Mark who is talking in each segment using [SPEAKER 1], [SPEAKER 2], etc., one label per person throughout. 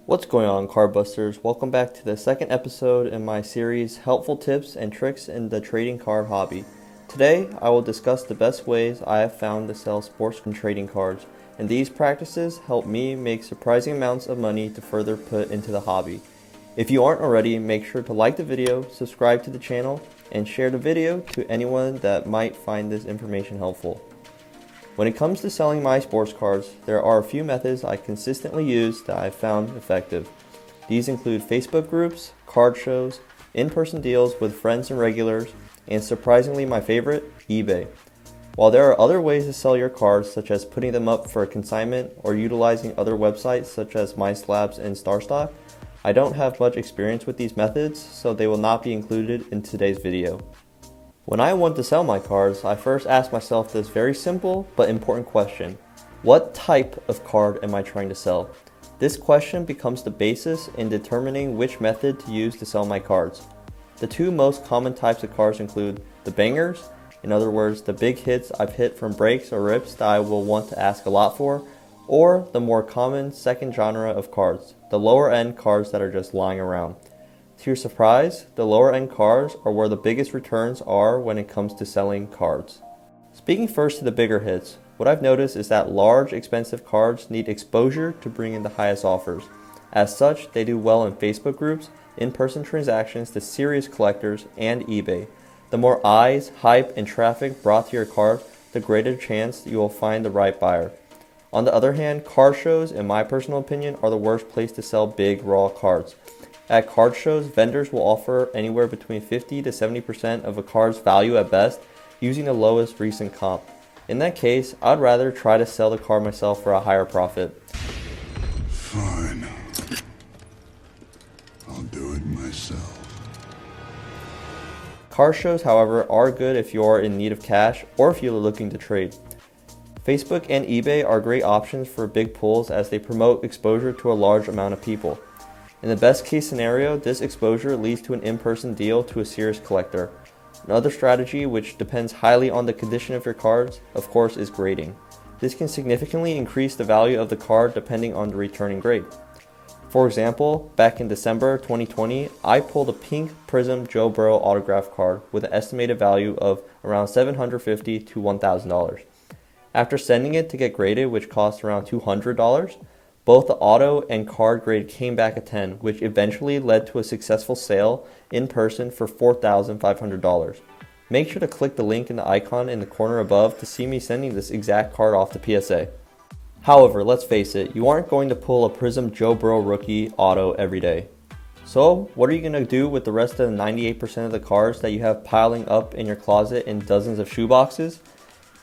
[SPEAKER 1] What's going on, card busters? Welcome back to the second episode in my series Helpful Tips and Tricks in the Trading Card Hobby. Today I will discuss the best ways I have found to sell sports and trading cards, and these practices help me make surprising amounts of money to further put into the hobby. If you aren't already, make sure to like the video, subscribe to the channel, and share the video to anyone that might find this information helpful. When it comes to selling my sports cards, there are a few methods I consistently use that I've found effective. These include Facebook groups, card shows, in-person deals with friends and regulars, and surprisingly my favorite, eBay. While there are other ways to sell your cards, such as putting them up for consignment or utilizing other websites such as MySlabs and StarStock, I don't have much experience with these methods, so they will not be included in today's video. When I want to sell my cards, I first ask myself this very simple but important question. What type of card am I trying to sell? This question becomes the basis in determining which method to use to sell my cards. The two most common types of cards include the bangers, in other words, the big hits I've hit from breaks or rips that I will want to ask a lot for, or the more common second genre of cards, the lower end cards that are just lying around. To your surprise, the lower end cards are where the biggest returns are when it comes to selling cards. Speaking first to the bigger hits, what I've noticed is that large expensive cards need exposure to bring in the highest offers. As such, they do well in Facebook groups, in-person transactions to serious collectors, and eBay. The more eyes, hype, and traffic brought to your card, the greater chance you will find the right buyer. On the other hand, card shows, in my personal opinion, are the worst place to sell big raw cards. At card shows, vendors will offer anywhere between 50 to 70% of a card's value at best, using the lowest recent comp. In that case, I'd rather try to sell the card myself for a higher profit.
[SPEAKER 2] Fine. I'll do it myself.
[SPEAKER 1] Card shows, however, are good if you are in need of cash or if you are looking to trade. Facebook and eBay are great options for big pools as they promote exposure to a large amount of people. In the best case scenario, this exposure leads to an in-person deal to a serious collector. Another strategy, which depends highly on the condition of your cards, of course, is grading. This can significantly increase the value of the card depending on the returning grade. For example, back in December 2020, I pulled a pink prizm Joe Burrow autograph card with an estimated value of around $750 to $1,000. After sending it to get graded, which cost around $200, both the auto and card grade came back a 10, which eventually led to a successful sale in person for $4,500. Make sure to click the link in the icon in the corner above to see me sending this exact card off to PSA. However, let's face it, you aren't going to pull a prizm Joe Burrow rookie auto every day. So, what are you going to do with the rest of the 98% of the cards that you have piling up in your closet in dozens of shoeboxes?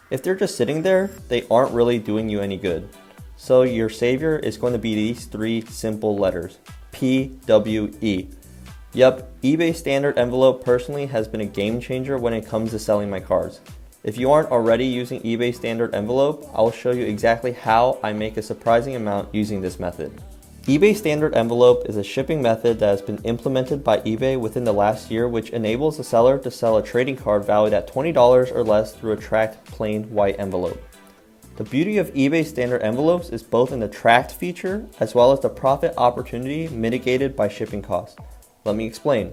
[SPEAKER 1] If they're just sitting there, they aren't really doing you any good. So your savior is going to be these three simple letters, PWE. Yep, eBay standard envelope personally has been a game changer when it comes to selling my cards. If you aren't already using eBay standard envelope, I will show you exactly how I make a surprising amount using this method. eBay standard envelope is a shipping method that has been implemented by eBay within the last year, which enables the seller to sell a trading card valued at $20 or less through a tracked plain white envelope. The beauty of eBay standard envelopes is both in the tracked feature as well as the profit opportunity mitigated by shipping costs. Let me explain.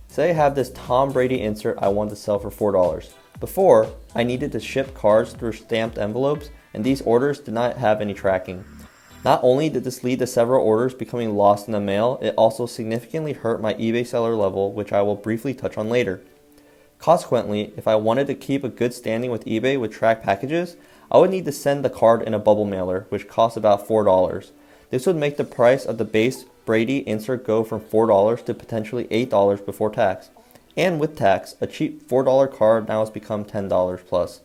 [SPEAKER 1] Say I have this Tom Brady insert I want to sell for $4. Before, I needed to ship cards through stamped envelopes, and these orders did not have any tracking. Not only did this lead to several orders becoming lost in the mail, it also significantly hurt my eBay seller level, which I will briefly touch on later. Consequently, if I wanted to keep a good standing with eBay with tracked packages, I would need to send the card in a bubble mailer, which costs about $4. This would make the price of the base Brady insert go from $4 to potentially $8 before tax. And with tax, a cheap $4 card now has become $10 plus.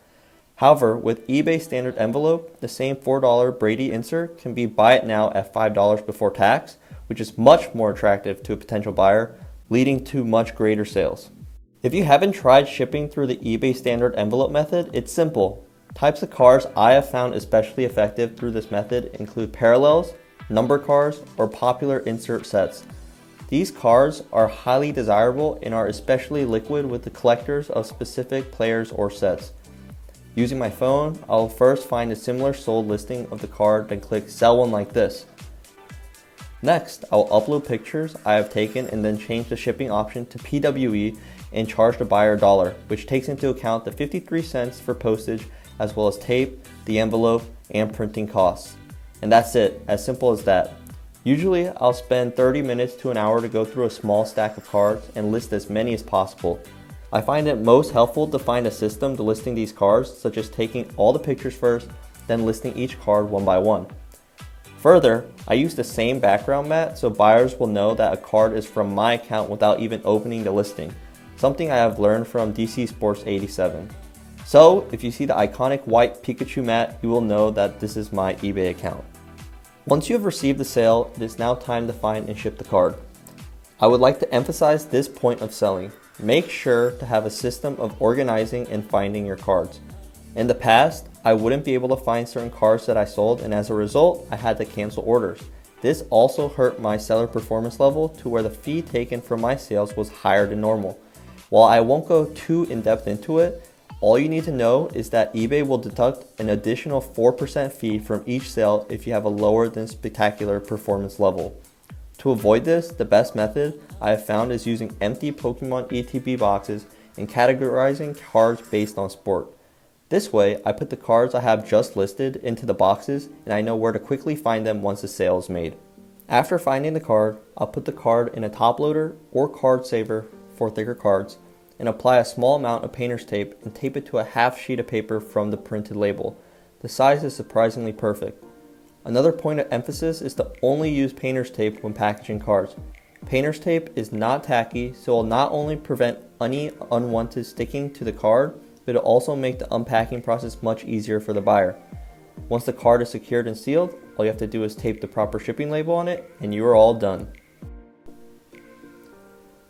[SPEAKER 1] However, with eBay standard envelope, the same $4 Brady insert can be buy it now at $5 before tax, which is much more attractive to a potential buyer, leading to much greater sales. If you haven't tried shipping through the eBay standard envelope method, it's simple. Types of cards I have found especially effective through this method include parallels, number cards, or popular insert sets. These cards are highly desirable and are especially liquid with the collectors of specific players or sets. Using my phone, I'll first find a similar sold listing of the card, then click sell one like this. Next, I'll upload pictures I have taken and then change the shipping option to PWE and charge the buyer $1, which takes into account the 53 cents for postage as well as tape, the envelope, and printing costs. And that's it, as simple as that. Usually, I'll spend 30 minutes to an hour to go through a small stack of cards and list as many as possible. I find it most helpful to find a system to listing these cards, such as taking all the pictures first, then listing each card one by one. Further, I use the same background mat so buyers will know that a card is from my account without even opening the listing, something I have learned from DC Sports 87. So, if you see the iconic white Pikachu mat, you will know that this is my eBay account. Once you have received the sale, it is now time to find and ship the card. I would like to emphasize this point of selling. Make sure to have a system of organizing and finding your cards. In the past, I wouldn't be able to find certain cards that I sold, and as a result, I had to cancel orders. This also hurt my seller performance level to where the fee taken from my sales was higher than normal. While I won't go too in-depth into it, all you need to know is that eBay will deduct an additional 4% fee from each sale if you have a lower than spectacular performance level. To avoid this, the best method I have found is using empty Pokemon ETB boxes and categorizing cards based on sport. This way, I put the cards I have just listed into the boxes and I know where to quickly find them once the sale is made. After finding the card, I'll put the card in a top loader or card saver for thicker cards and apply a small amount of painter's tape and tape it to a half sheet of paper from the printed label. The size is surprisingly perfect. Another point of emphasis is to only use painter's tape when packaging cards. Painter's tape is not tacky, so it will not only prevent any unwanted sticking to the card, but it'll also make the unpacking process much easier for the buyer. Once the card is secured and sealed, all you have to do is tape the proper shipping label on it and you are all done.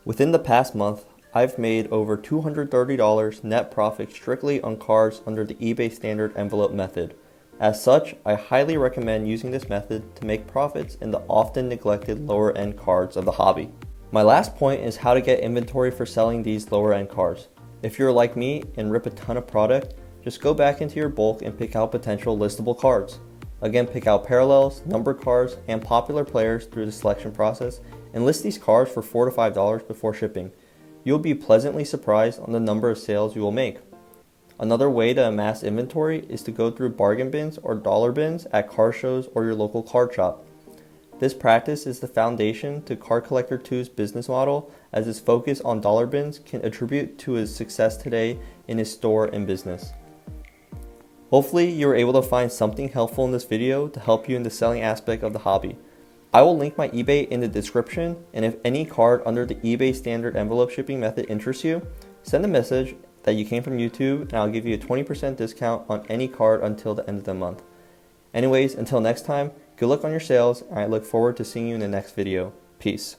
[SPEAKER 1] Within the past month, I've made over $230 net profit strictly on cards under the eBay standard envelope method. As such, I highly recommend using this method to make profits in the often neglected lower end cards of the hobby. My last point is how to get inventory for selling these lower end cards. If you're like me and rip a ton of product, just go back into your bulk and pick out potential listable cards. Again, pick out parallels, number cards, and popular players through the selection process and list these cards for $4 to $5 before shipping. You'll be pleasantly surprised on the number of sales you will make. Another way to amass inventory is to go through bargain bins or dollar bins at car shows or your local card shop. This practice is the foundation to Card Collector 2's business model, as his focus on dollar bins can attribute to his success today in his store and business. Hopefully you were able to find something helpful in this video to help you in the selling aspect of the hobby. I will link my eBay in the description, and if any card under the eBay standard envelope shipping method interests you, send a message that you came from YouTube and I'll give you a 20% discount on any card until the end of the month. Anyways, until next time, good luck on your sales, and I look forward to seeing you in the next video. Peace.